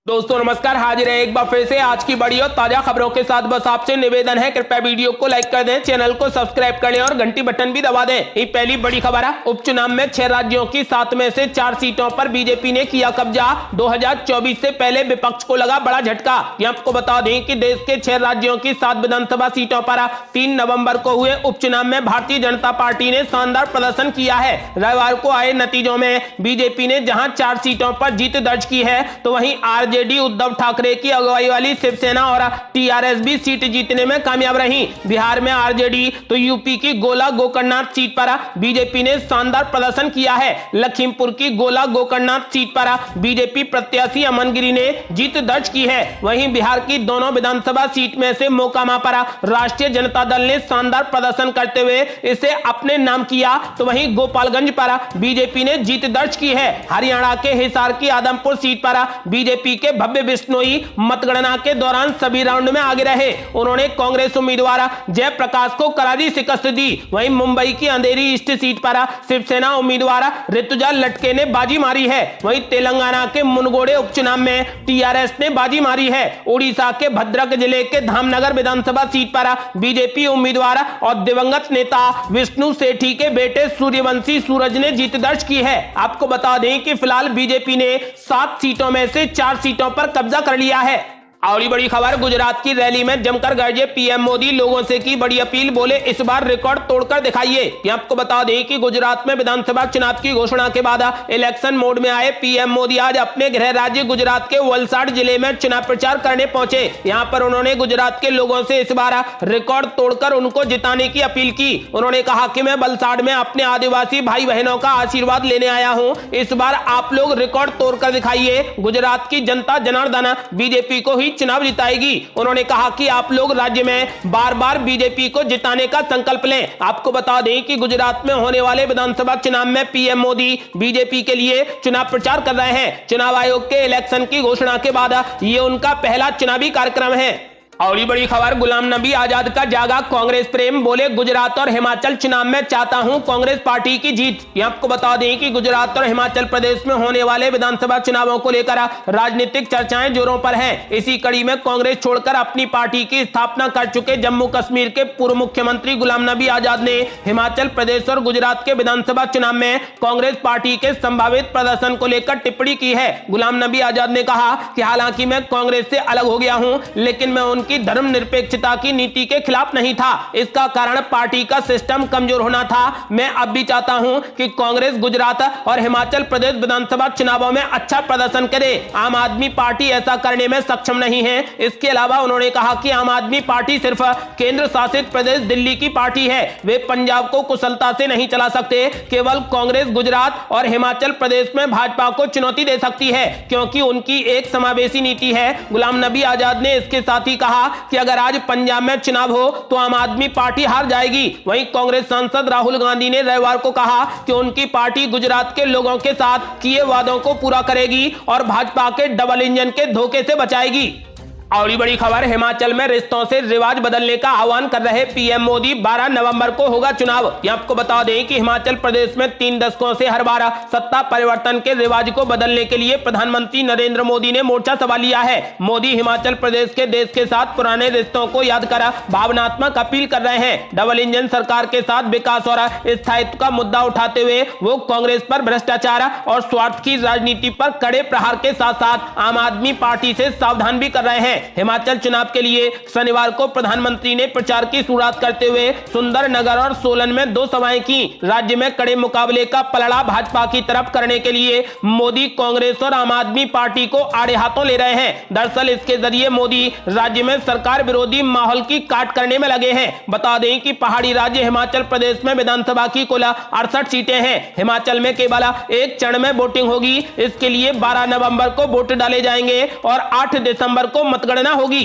दोस्तों नमस्कार, हाजिर है एक बार फिर से आज की बड़ी और ताजा खबरों के साथ। बस आपसे निवेदन है, कृपया वीडियो को लाइक कर दें, चैनल को सब्सक्राइब कर लें और घंटी बटन भी दबा दें। ये पहली बड़ी खबर है। उपचुनाव में 6 राज्यों की 7 में से 4 सीटों पर बीजेपी ने किया कब्जा। 2024 से पहले विपक्ष को लगा बड़ा झटका। ये आपको बता दें कि देश के 6 राज्यों की 7 विधानसभा सीटों पर 3 नवंबर को हुए उपचुनाव में भारतीय जनता पार्टी ने शानदार प्रदर्शन किया है। रविवार को आए नतीजों में बीजेपी ने जहां 4 सीटों पर जीत दर्ज की है, तो वहीं आरजेडी उद्धव ठाकरे की अगुवाई वाली शिवसेना और टीआरएस भी सीट जीतने में कामयाब रही। बिहार में आरजेडी तो यूपी की गोला गोकर्णनाथ सीट पर बीजेपी ने शानदार प्रदर्शन किया है। लखीमपुर की गोला गोकर्णनाथ सीट पर बीजेपी प्रत्याशी अमन गिरी ने जीत दर्ज की है। वहीं बिहार की दोनों विधानसभा सीट में से मोकामा पर राष्ट्रीय जनता दल ने शानदार प्रदर्शन करते हुए इसे अपने नाम किया, तो वहीं गोपालगंज पर बीजेपी ने जीत दर्ज की है। हरियाणा के हिसार की आदमपुर सीट पर बीजेपी के भव्य बिश्नोई मतगणना के दौरान सभी राउंड में आगे रहे। उन्होंने कांग्रेस उम्मीदवार जयप्रकाश को करारी शिकस्त दी। वहीं मुंबई की अंधेरी ईस्ट सीट पर शिवसेना उम्मीदवार ऋतुजा लटके ने बाजी मारी है। वहीं तेलंगाना के मुनगोड़े उपचुनाव में टीआरएस ने बाजी मारी है। उड़ीसा के भद्रक जिले के धामनगर विधानसभा सीट पर बीजेपी उम्मीदवार और दिवंगत नेता विष्णु सेठी के बेटे सूर्यवंशी सूरज ने जीत दर्ज की है। आपको बता दें कि फिलहाल बीजेपी ने 7 सीटों में से 4 सीटों पर कब्जा कर लिया है। और बड़ी खबर, गुजरात की रैली में जमकर गरजे पीएम मोदी, लोगों से की बड़ी अपील, बोले इस बार रिकॉर्ड तोड़कर दिखाइए। आपको बता दें कि गुजरात में विधानसभा चुनाव की घोषणा के बाद इलेक्शन मोड में आए पीएम मोदी आज अपने गृह राज्य गुजरात के वलसाड जिले में चुनाव प्रचार करने पहुंचे। यहां पर उन्होंने गुजरात के लोगों से इस बार रिकॉर्ड तोड़कर उनको जिताने की अपील की। उन्होंने कहा कि मैं वलसाड में अपने आदिवासी भाई बहनों का आशीर्वाद लेने आया हूं, इस बार आप लोग रिकॉर्ड तोड़कर दिखाइए। गुजरात की जनता जनार्दन बीजेपी को ही चुनाव जिताएगी। उन्होंने कहा कि आप लोग राज्य में बार बार बीजेपी को जिताने का संकल्प लें। आपको बता दें कि गुजरात में होने वाले विधानसभा चुनाव में पीएम मोदी बीजेपी के लिए चुनाव प्रचार कर रहे हैं। चुनाव आयोग के इलेक्शन की घोषणा के बाद यह उनका पहला चुनावी कार्यक्रम है। और ये बड़ी खबर, गुलाम नबी आजाद का जागा कांग्रेस प्रेम, बोले गुजरात और हिमाचल चुनाव में चाहता हूं कांग्रेस पार्टी की जीत। ये आपको बता दें कि गुजरात और हिमाचल प्रदेश में होने वाले विधानसभा चुनावों को लेकर राजनीतिक चर्चाएं जोरों पर हैं। इसी कड़ी में कांग्रेस छोड़कर अपनी पार्टी की स्थापना कर चुके जम्मू कश्मीर के पूर्व मुख्यमंत्री गुलाम नबी आजाद ने हिमाचल प्रदेश और गुजरात के विधानसभा चुनाव में कांग्रेस पार्टी के संभावित प्रदर्शन को लेकर टिप्पणी की है। गुलाम नबी आजाद ने कहा कि हालांकि मैं कांग्रेस से अलग हो गया हूं, लेकिन मैं की धर्मनिरपेक्षता की नीति के खिलाफ नहीं था। इसका कारण पार्टी का सिस्टम कमजोर होना था। मैं अब भी चाहता हूं कि कांग्रेस गुजरात और हिमाचल प्रदेश विधानसभा चुनावों में अच्छा प्रदर्शन करे। आम आदमी पार्टी ऐसा करने में सक्षम नहीं है। इसके अलावा उन्होंने कहा कि आम आदमी पार्टी सिर्फ केंद्र शासित प्रदेश दिल्ली की पार्टी है, वे पंजाब को कुशलता से नहीं चला सकते। केवल कांग्रेस गुजरात और हिमाचल प्रदेश में भाजपा को चुनौती दे सकती है, क्योंकि उनकी एक समावेशी नीति है। गुलाम नबी आजाद ने इसके साथ ही कहा कि अगर आज पंजाब में चुनाव हो तो आम आदमी पार्टी हार जाएगी। वहीं कांग्रेस सांसद राहुल गांधी ने रविवार को कहा कि उनकी पार्टी गुजरात के लोगों के साथ किए वादों को पूरा करेगी और भाजपा के डबल इंजन के धोखे से बचाएगी। और बड़ी खबर, हिमाचल में रिश्तों से रिवाज बदलने का आह्वान कर रहे पीएम मोदी, 12 नवंबर को होगा चुनाव। ये आपको बता दें कि हिमाचल प्रदेश में 3 दशकों से हर बार सत्ता परिवर्तन के रिवाज को बदलने के लिए प्रधानमंत्री नरेंद्र मोदी ने मोर्चा संभाल लिया है। मोदी हिमाचल प्रदेश के देश के साथ पुराने रिश्तों को याद कर भावनात्मक अपील कर रहे हैं। डबल इंजन सरकार के साथ विकास और स्थायित्व का मुद्दा उठाते हुए वो कांग्रेस पर भ्रष्टाचार और स्वार्थ की राजनीति पर कड़े प्रहार के साथ साथ आम आदमी पार्टी से सावधान भी कर रहे हैं। हिमाचल चुनाव के लिए शनिवार को प्रधानमंत्री ने प्रचार की शुरुआत करते हुए सुंदरनगर और सोलन में 2 सभाएं की। राज्य में कड़े मुकाबले का पलड़ा भाजपा की तरफ करने के लिए मोदी कांग्रेस और आम आदमी पार्टी को आड़े हाथों ले रहे हैं। दरअसल इसके जरिए मोदी राज्य में सरकार विरोधी माहौल की काट करने में लगे हैं। बता दें कि पहाड़ी राज्य हिमाचल प्रदेश में विधानसभा की कुल 68 सीटें हैं। हिमाचल में केवल एक चरण में वोटिंग होगी। इसके लिए 12 नवंबर को वोट डाले जाएंगे और 8 दिसंबर को मतगणना होगी।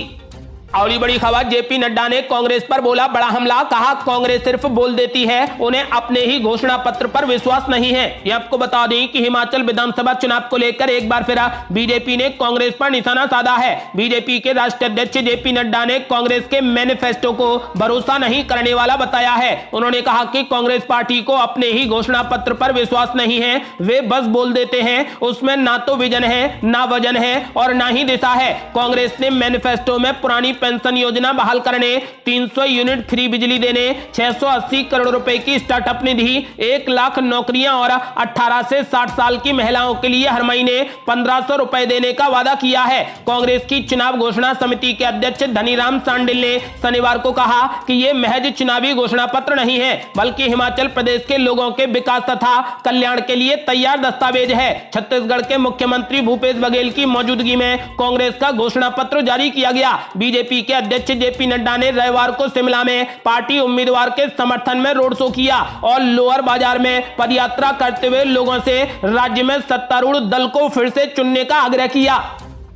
और बड़ी खबर, जेपी नड्डा ने कांग्रेस पर बोला बड़ा हमला, कहा कांग्रेस सिर्फ बोल देती है, उन्हें अपने ही घोषणा पत्र पर विश्वास नहीं है। ये आपको बता दें कि हिमाचल विधानसभा चुनाव को लेकर एक बार फिर बीजेपी ने कांग्रेस पर निशाना साधा है। बीजेपी के राष्ट्रीय अध्यक्ष जेपी नड्डा ने कांग्रेस के मैनिफेस्टो को भरोसा नहीं करने वाला बताया है। उन्होंने कहा कि कांग्रेस पार्टी को अपने ही घोषणा पत्र पर विश्वास नहीं है, वे बस बोल देते हैं, उसमें ना तो विजन है, ना वजन है और ना ही दिशा है। कांग्रेस ने मैनिफेस्टो में पुरानी पेंशन योजना बहाल करने, 300 यूनिट फ्री बिजली देने, 680 करोड़ रुपए की स्टार्टअप निधि, 1 लाख नौकरियां और 18 से 60 साल की महिलाओं के लिए हर महीने 1500 रुपए देने का वादा किया है। कांग्रेस की चुनाव घोषणा समिति के अध्यक्ष धनीराम शांडिल ने शनिवार को कहा कि यह महज चुनावी घोषणा पत्र नहीं है, बल्कि हिमाचल प्रदेश के लोगों के विकास तथा कल्याण के लिए तैयार दस्तावेज है। छत्तीसगढ़ के मुख्यमंत्री भूपेश बघेल की मौजूदगी में कांग्रेस का घोषणा पत्र जारी किया गया। बीजेपी के अध्यक्ष जेपी नड्डा ने रविवार को शिमला में पार्टी उम्मीदवार के समर्थन में रोड शो किया और लोअर बाजार में पदयात्रा करते हुए लोगों से राज्य में सत्तारूढ़ दल को फिर से चुनने का आग्रह किया।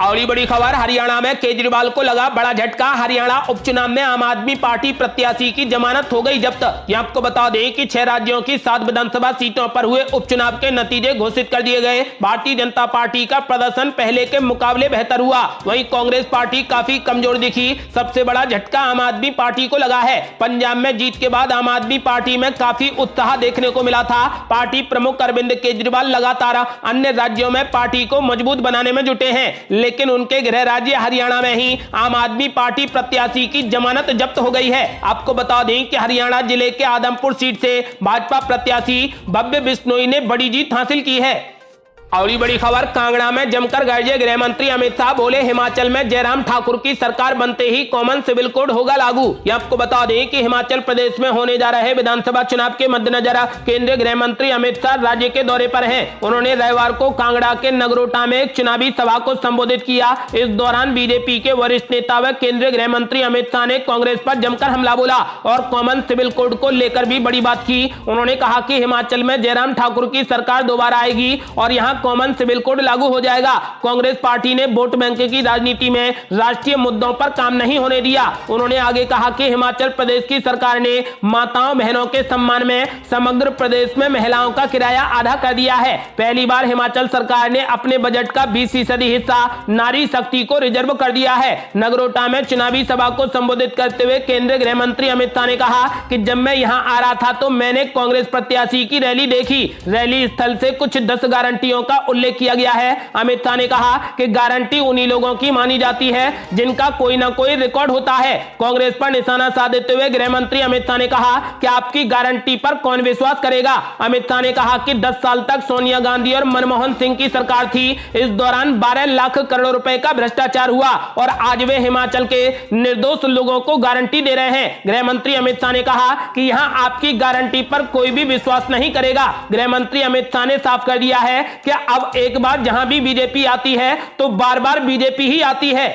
और बड़ी खबर, हरियाणा में केजरीवाल को लगा बड़ा झटका, हरियाणा उपचुनाव में आम आदमी पार्टी प्रत्याशी की जमानत हो गई जब्त। यह आपको बता दें कि 6 राज्यों की 7 विधानसभा सीटों पर हुए उपचुनाव के नतीजे घोषित कर दिए गए। भारतीय जनता पार्टी का प्रदर्शन पहले के मुकाबले बेहतर हुआ, वहीं कांग्रेस पार्टी काफी कमजोर दिखी। सबसे बड़ा झटका आम आदमी पार्टी को लगा है। पंजाब में जीत के बाद आम आदमी पार्टी में काफी उत्साह देखने को मिला था। पार्टी प्रमुख अरविंद केजरीवाल लगातार अन्य राज्यों में पार्टी को मजबूत बनाने में जुटे हैं, लेकिन उनके गृह राज्य हरियाणा में ही आम आदमी पार्टी प्रत्याशी की जमानत जब्त हो गई है। आपको बता दें कि हरियाणा जिले के आदमपुर सीट से भाजपा प्रत्याशी भव्य बिश्नोई ने बड़ी जीत हासिल की है। और बड़ी खबर, कांगड़ा में जमकर गरजे गृह मंत्री अमित शाह, बोले हिमाचल में जयराम ठाकुर की सरकार बनते ही कॉमन सिविल कोड होगा लागू। यह आपको बता दें कि हिमाचल प्रदेश में होने जा रहे विधानसभा चुनाव के मद्देनजर केंद्रीय गृह मंत्री अमित शाह राज्य के दौरे पर हैं। उन्होंने रविवार को कांगड़ा के नगरोटा में एक चुनावी सभा को संबोधित किया। इस दौरान बीजेपी के वरिष्ठ नेता व केंद्रीय गृह मंत्री अमित शाह ने कांग्रेस पर जमकर हमला बोला और कॉमन सिविल कोड को लेकर भी बड़ी बात की। उन्होंने कहा कि हिमाचल में जयराम ठाकुर की सरकार दोबारा आएगी और यहाँ कॉमन सिविल कोड लागू हो जाएगा। कांग्रेस पार्टी ने वोट बैंक की राजनीति में राष्ट्रीय मुद्दों पर काम नहीं होने दिया। उन्होंने आगे कहा कि हिमाचल प्रदेश की सरकार ने माताओं बहनों के सम्मान में समग्र प्रदेश में महिलाओं का किराया आधा कर दिया है। पहली बार हिमाचल सरकार ने अपने बजट का 20% हिस्सा नारी शक्ति को रिजर्व कर दिया है। नगरोटा में चुनावी सभा को संबोधित करते हुए केंद्रीय गृह मंत्री अमित शाह ने कहा कि जब मैं यहां आ रहा था तो मैंने कांग्रेस प्रत्याशी की रैली देखी। रैली स्थल से कुछ 10 गारंटियों का उल्लेख किया गया है। अमित शाह ने कहा कि गारंटी उन्हीं लोगों की मानी जाती है जिनका कोई ना कोई रिकॉर्ड होता है। कांग्रेस पर निशाना साधते हुए गृह मंत्री अमित शाह ने कहा कि आपकी गारंटी पर कौन विश्वास करेगा। अमित शाह ने कहा कि 10 साल तक सोनिया गांधी और मनमोहन सिंह की सरकार थी। इस दौरान 12 लाख करोड़ रुपए का भ्रष्टाचार हुआ और आज वे हिमाचल के निर्दोष लोगों को गारंटी दे रहे हैं। गृह मंत्री अमित शाह ने कहा कि यहां आपकी गारंटी पर कोई भी विश्वास नहीं करेगा। गृह मंत्री अमित शाह ने साफ कर दिया है कि अब एक बार जहां भी बीजेपी आती है तो बार बार बीजेपी ही आती है।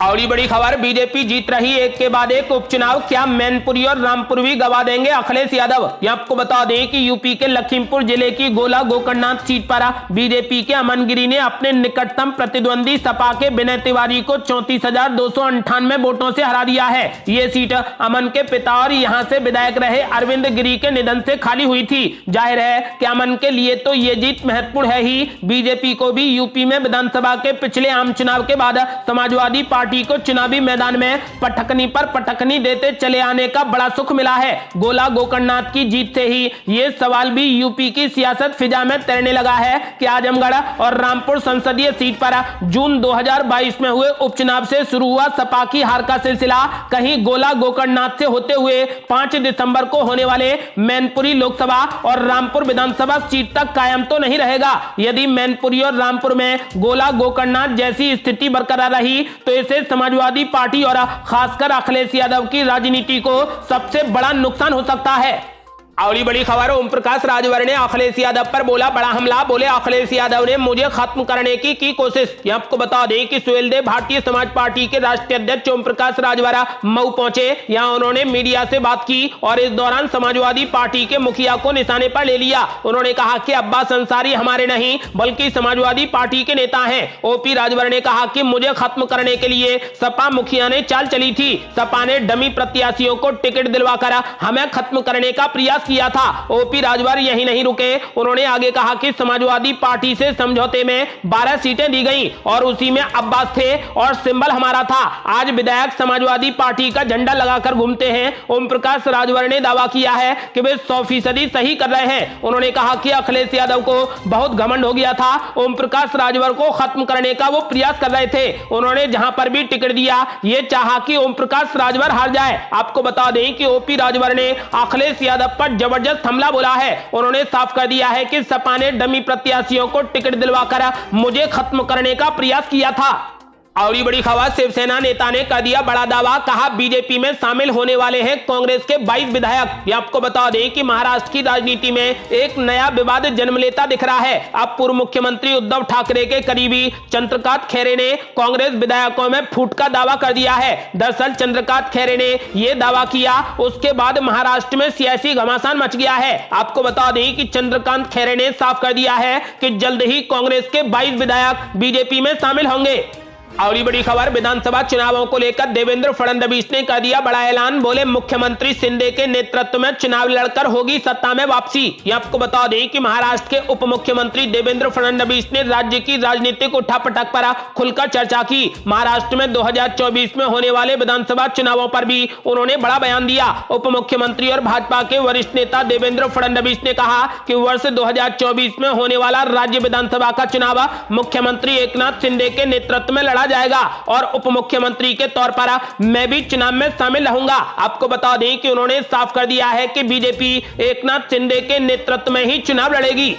और बड़ी खबर, बीजेपी जीत रही एक के बाद एक उपचुनाव, क्या मैनपुरी और रामपुर भी गवा देंगे अखिलेश यादव। ये आपको बता दें कि यूपी के लखीमपुर जिले की गोला गोकर्णनाथ सीट पर बीजेपी के अमन गिरी ने अपने निकटतम प्रतिद्वंदी सपा के विनय तिवारी को 34,298 वोटों से हरा दिया है। ये सीट अमन के पिता और यहां से विधायक रहे अरविंद गिरी के निधन से खाली हुई थी। जाहिर है कि अमन के लिए तो ये जीत महत्वपूर्ण है ही। बीजेपी को भी यूपी में विधानसभा के पिछले आम चुनाव के बाद समाजवादी पार्टी को चुनावी मैदान में पटकनी पर पटकनी देते चले आने का बड़ा सुख मिला है। गोला गोकर्णनाथ की जीत से ही ये सवाल भी यूपी की सियासत फिजा में तैरने लगा है कि आजमगढ़ और रामपुर संसदीय सीट पर जून 2022 में हुए उपचुनाव से शुरू हुआ सपा की हार का सिलसिला कहीं गोला गोकर्णनाथ से होते हुए 5 दिसंबर को होने वाले मैनपुरी लोकसभा और रामपुर विधानसभा सीट तक कायम तो नहीं रहेगा। यदि मैनपुरी और रामपुर में गोला गोकर्णनाथ जैसी स्थिति बरकरार रही तो इसे समाजवादी पार्टी और खासकर अखिलेश यादव की राजनीति को सबसे बड़ा नुकसान हो सकता है। अगली बड़ी खबर, ओम प्रकाश राजभर ने अखिलेश यादव पर बोला बड़ा हमला। बोले अखिलेश यादव ने मुझे खत्म करने की कोशिश। ये आपको बता दें कि सुहेलदेव भारतीय समाज पार्टी के राष्ट्रीय अध्यक्ष ओम प्रकाश राजभर मऊ पहुंचे। यहां उन्होंने मीडिया से बात की और इस दौरान समाजवादी पार्टी के मुखिया को निशाने पर ले लिया। उन्होंने कहा कि अब्बास अंसारी हमारे नहीं बल्कि समाजवादी पार्टी के नेता हैं। ओपी राजभर ने कहा कि मुझे खत्म करने के लिए सपा मुखिया ने चाल चली थी। सपा ने डमी प्रत्याशियों को टिकट दिलवाकर हमें खत्म करने का प्रयास किया था। ओपी राजभर यही नहीं रुके, उन्होंने आगे कहा कि समाजवादी पार्टी से समझौते में 12 सीटें दी गई और उसी में अब्बास थे और सिंबल हमारा था। आज विधायक समाजवादी पार्टी का झंडा लगाकर घूमते हैं। ओम प्रकाश राजभर ने दावा किया है कि वे 100% सही कर रहे हैं। उन्होंने कहा कि अखिलेश यादव को बहुत घमंड हो गया था। ओम प्रकाश राजभर को खत्म करने का वो प्रयास कर रहे थे। उन्होंने जहां पर भी टिकट दिया ये चाहा कि ओम प्रकाश राजभर हार जाए। आपको बता दें कि ओपी राजभर ने अखिलेश यादव पर जबरदस्त हमला बोला है। उन्होंने साफ कर दिया है कि सपा ने डमी प्रत्याशियों को टिकट दिलवाकर मुझे खत्म करने का प्रयास किया था। और ये बड़ी खबर, शिवसेना नेता ने कर दिया बड़ा दावा। कहा बीजेपी में शामिल होने वाले हैं कांग्रेस के 22 विधायक। ये आपको बता दें कि महाराष्ट्र की राजनीति में एक नया विवाद जन्म लेता दिख रहा है। अब पूर्व मुख्यमंत्री उद्धव ठाकरे के करीबी चंद्रकांत खैरे ने कांग्रेस विधायकों में फूट का दावा कर दिया है। दरअसल चंद्रकांत खैरे ने यह दावा किया, उसके बाद महाराष्ट्र में सियासी घमासान मच गया है। आपको बता दें कि चंद्रकांत खैरे ने साफ कर दिया है कि जल्द ही कांग्रेस के 22 विधायक बीजेपी में शामिल होंगे। और ये बड़ी खबर, विधानसभा चुनावों को लेकर देवेंद्र फडणवीस ने कर दिया बड़ा ऐलान। बोले मुख्यमंत्री शिंदे के नेतृत्व में चुनाव लड़कर होगी सत्ता में वापसी। ये आपको बता दें कि महाराष्ट्र के उप मुख्यमंत्री देवेंद्र फडणवीस ने राज्य की राजनीतिक उठापटक पर खुलकर चर्चा की। महाराष्ट्र में 2024 में होने वाले विधानसभा चुनावों पर भी उन्होंने बड़ा बयान दिया। उप मुख्यमंत्री और भाजपा के वरिष्ठ नेता देवेंद्र फडणवीस ने कहा कि वर्ष 2024 में होने वाला राज्य विधानसभा का चुनाव मुख्यमंत्री एकनाथ शिंदे के नेतृत्व में लड़ा जाएगा और उप मुख्यमंत्री के तौर पर मैं भी चुनाव में शामिल रहूंगा। आपको बता दें कि उन्होंने साफ कर दिया है कि बीजेपी एकनाथ शिंदे के नेतृत्व में ही चुनाव लड़ेगी।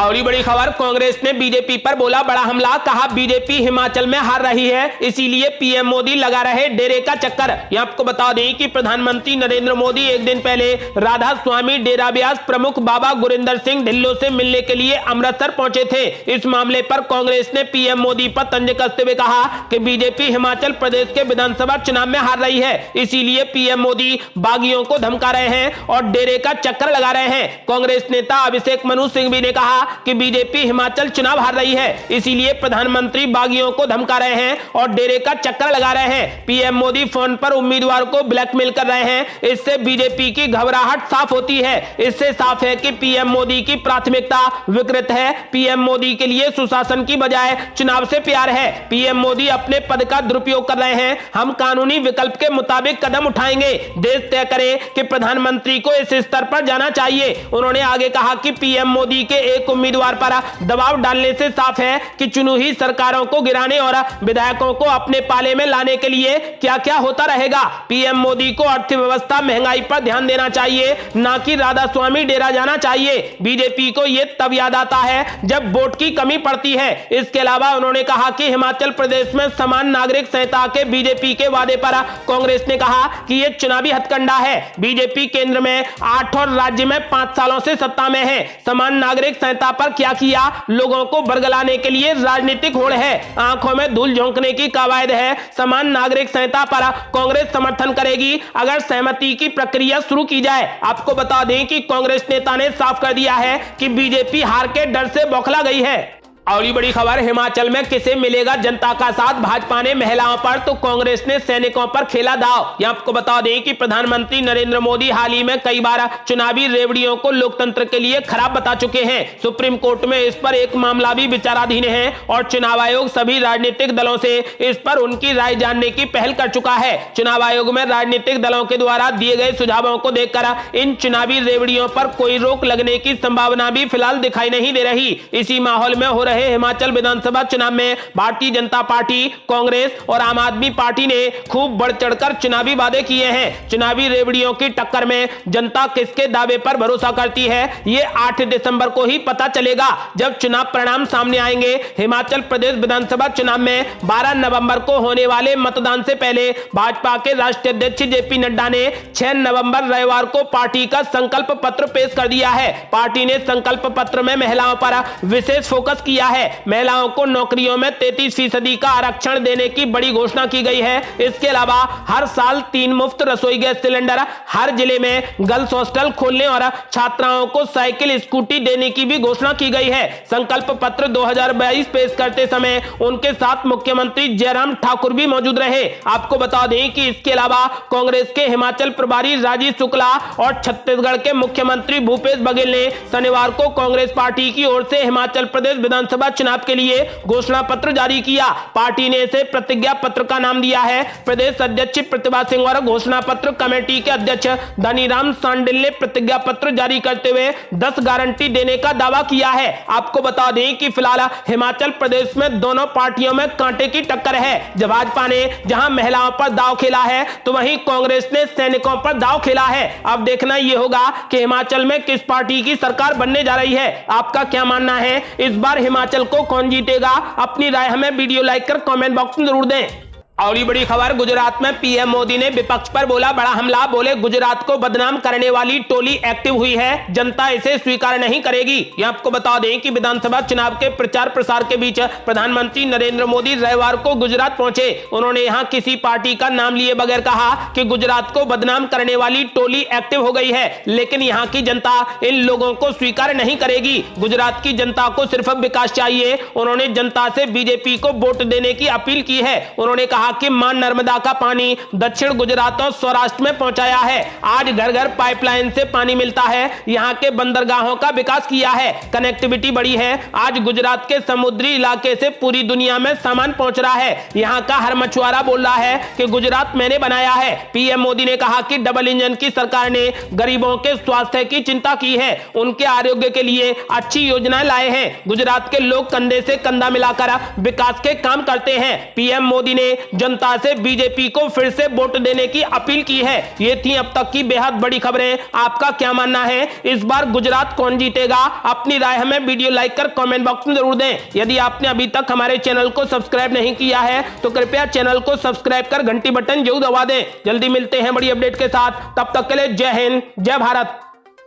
और ये बड़ी खबर, कांग्रेस ने बीजेपी पर बोला बड़ा हमला। कहा बीजेपी हिमाचल में हार रही है इसीलिए पीएम मोदी लगा रहे डेरे का चक्कर। ये आपको बता दें कि प्रधानमंत्री नरेंद्र मोदी एक दिन पहले राधा स्वामी डेरा ब्यास प्रमुख बाबा गुरिंदर सिंह ढिल्लों से मिलने के लिए अमृतसर पहुंचे थे। इस मामले पर कांग्रेस ने पीएम मोदी पर तंज कसते हुए कहा कि बीजेपी हिमाचल प्रदेश के विधानसभा चुनाव में हार रही है इसीलिए पीएम मोदी बागियों को धमका रहे हैं और डेरे का चक्कर लगा रहे हैं। कांग्रेस नेता अभिषेक मनु सिंघवी ने कहा कि बीजेपी हिमाचल चुनाव हार रही है इसीलिए प्रधानमंत्री बागियों को धमका रहे हैं और डेरे का चक्कर लगा रहे हैं। पीएम मोदी फोन पर उम्मीदवार को ब्लैकमेल कर रहे हैं। इससे बीजेपी की घबराहट साफ होती है। इससे साफ है कि पीएम मोदी की प्राथमिकता विकृत है। पीएम मोदी के लिए सुशासन की बजाय चुनाव से प्यार है। पीएम मोदी अपने पद का दुरुपयोग कर रहे हैं। हम कानूनी विकल्प के मुताबिक कदम उठाएंगे। देश तय करे कि प्रधानमंत्री को इस स्तर पर जाना चाहिए। उन्होंने आगे कहा कि पीएम मोदी के एक उम्मीदवार पर दबाव डालने से साफ है कि चुनी हुई सरकारों को गिराने और विधायकों को अपने पाले में लाने के लिए क्या क्या होता रहेगा। पीएम मोदी को अर्थव्यवस्था महंगाई पर ध्यान देना चाहिए, ना कि राधा स्वामी डेरा जाना चाहिए। बीजेपी को यह तब याद आता है जब वोट की कमी पड़ती है। इसके अलावा उन्होंने कहा कि हिमाचल प्रदेश में समान नागरिक संहिता के बीजेपी के वादे पर कांग्रेस ने कहा कि यह चुनावी हथकंडा है। बीजेपी केंद्र में 8 और राज्य में 5 सालों से सत्ता में है। समान नागरिक संहिता पर क्या किया, लोगों को बरगलाने के लिए राजनीतिक होड़ है, आंखों में धूल झोंकने की कवायद है। समान नागरिक संहिता पर कांग्रेस समर्थन करेगी अगर सहमति की प्रक्रिया शुरू की जाए। आपको बता दें कि कांग्रेस नेता ने साफ कर दिया है कि बीजेपी हार के डर से बौखला गई है। और ये बड़ी खबर, हिमाचल में किसे मिलेगा जनता का साथ। भाजपा ने महिलाओं पर तो कांग्रेस ने सैनिकों पर खेला दाव। यहां आपको बता दें कि प्रधानमंत्री नरेंद्र मोदी हाल ही में कई बार चुनावी रेवड़ियों को लोकतंत्र के लिए खराब बता चुके हैं। सुप्रीम कोर्ट में इस पर एक मामला भी विचाराधीन है और चुनाव आयोग सभी राजनीतिक दलों से इस पर उनकी राय जानने की पहल कर चुका है। चुनाव आयोग में राजनीतिक दलों के द्वारा दिए गए सुझावों को देखकर इन चुनावी रेवड़ियों पर कोई रोक लगने की संभावना भी फिलहाल दिखाई नहीं दे रही। इसी माहौल में हो रहे हिमाचल विधानसभा चुनाव में भारतीय जनता पार्टी, कांग्रेस और आम आदमी पार्टी ने खूब बढ़ चढ़कर चुनावी वादे किए हैं। चुनावी रेवड़ियों की टक्कर में जनता किसके दावे पर भरोसा करती है, ये 8 दिसंबर को ही पता चलेगा, जब चुनाव परिणाम सामने आएंगे। हिमाचल प्रदेश विधानसभा चुनाव में 12 नवंबर को होने वाले मतदान से पहले भाजपा के राष्ट्रीय अध्यक्ष जेपी नड्डा ने 6 नवंबर रविवार को पार्टी का संकल्प पत्र पेश कर दिया है। पार्टी ने संकल्प पत्र में महिलाओं पर विशेष फोकस किया है। महिलाओं को नौकरियों में 33% का आरक्षण देने की बड़ी घोषणा की गई है। इसके अलावा हर साल 3 मुफ्त रसोई गैस सिलेंडर, हर जिले में गर्ल्स हॉस्टल खोलने और छात्राओं को साइकिल स्कूटी देने की भी घोषणा की गई है। संकल्प पत्र 2022 पेश करते समय उनके साथ मुख्यमंत्री जयराम ठाकुर भी मौजूद रहे। आपको बता दें कि इसके अलावा कांग्रेस के हिमाचल प्रभारी राजीव शुक्ला और छत्तीसगढ़ के मुख्यमंत्री भूपेश बघेल ने शनिवार को कांग्रेस पार्टी की ओर से हिमाचल प्रदेश विधानसभा चुनाव के लिए घोषणा पत्र जारी किया। पार्टी ने इसे प्रतिज्ञा पत्र का नाम दिया है। प्रदेश अध्यक्ष प्रतिभा सिंह और घोषणा पत्र कमेटी के अध्यक्ष धनीराम सांडिल ने प्रतिज्ञा पत्र जारी करते हुए 10 गारंटी देने का दावा किया है। आपको बता दें कि फिलहाल हिमाचल प्रदेश में दोनों पार्टियों में कांटे की टक्कर है। जब भाजपा ने जहां महिलाओं पर दांव खेला है तो वहीं कांग्रेस ने सैनिकों पर दांव खेला है। अब देखना यह होगा कि हिमाचल में किस पार्टी की सरकार बनने जा रही है। आपका क्या मानना है, इस बार हिमाचल को कौन जीतेगा? अपनी राय हमें वीडियो लाइक कर कमेंट बॉक्स में जरूर दें। और ये बड़ी खबर, गुजरात में पीएम मोदी ने विपक्ष पर बोला बड़ा हमला। बोले गुजरात को बदनाम करने वाली टोली एक्टिव हुई है, जनता इसे स्वीकार नहीं करेगी। ये आपको बता दें कि विधानसभा चुनाव के प्रचार प्रसार के बीच प्रधानमंत्री नरेंद्र मोदी रविवार को गुजरात पहुंचे। उन्होंने यहां किसी पार्टी का नाम लिए बगैर कहा कि गुजरात को बदनाम करने वाली टोली एक्टिव हो गई है, लेकिन यहाँ की जनता इन लोगों को स्वीकार नहीं करेगी। गुजरात की जनता को सिर्फ विकास चाहिए। उन्होंने जनता से बीजेपी को वोट देने की अपील की है। उन्होंने कहा कि मां नर्मदा का पानी दक्षिण गुजरात और सौराष्ट्र में पहुंचाया है। आज घर घर पाइपलाइन से पानी मिलता है। यहां के बंदरगाहों का विकास किया है, कनेक्टिविटी बढ़ी है। आज गुजरात के समुद्री इलाके से पूरी दुनिया में सामान पहुंच रहा है। यहां का हर मछुआरा बोल रहा है कि गुजरात मैंने बनाया है। पीएम मोदी ने कहा कि डबल इंजन की सरकार ने गरीबों के स्वास्थ्य की चिंता की है, उनके आरोग्य के लिए अच्छी योजनाएं लाए हैं। गुजरात के लोग कंधे से कंधा मिलाकर विकास के काम करते हैं। पीएम मोदी ने जनता से बीजेपी को फिर से वोट देने की अपील की है। ये थी अब तक की बेहद बड़ी खबरें। आपका क्या मानना है, इस बार गुजरात कौन जीतेगा? अपनी राय हमें वीडियो लाइक कर कमेंट बॉक्स में जरूर दें। यदि आपने अभी तक हमारे चैनल को सब्सक्राइब नहीं किया है तो कृपया चैनल को सब्सक्राइब कर घंटी बटन जरूर दबा दें। जल्दी मिलते हैं बड़ी अपडेट के साथ, तब तक के लिए जय हिंद, जय भारत।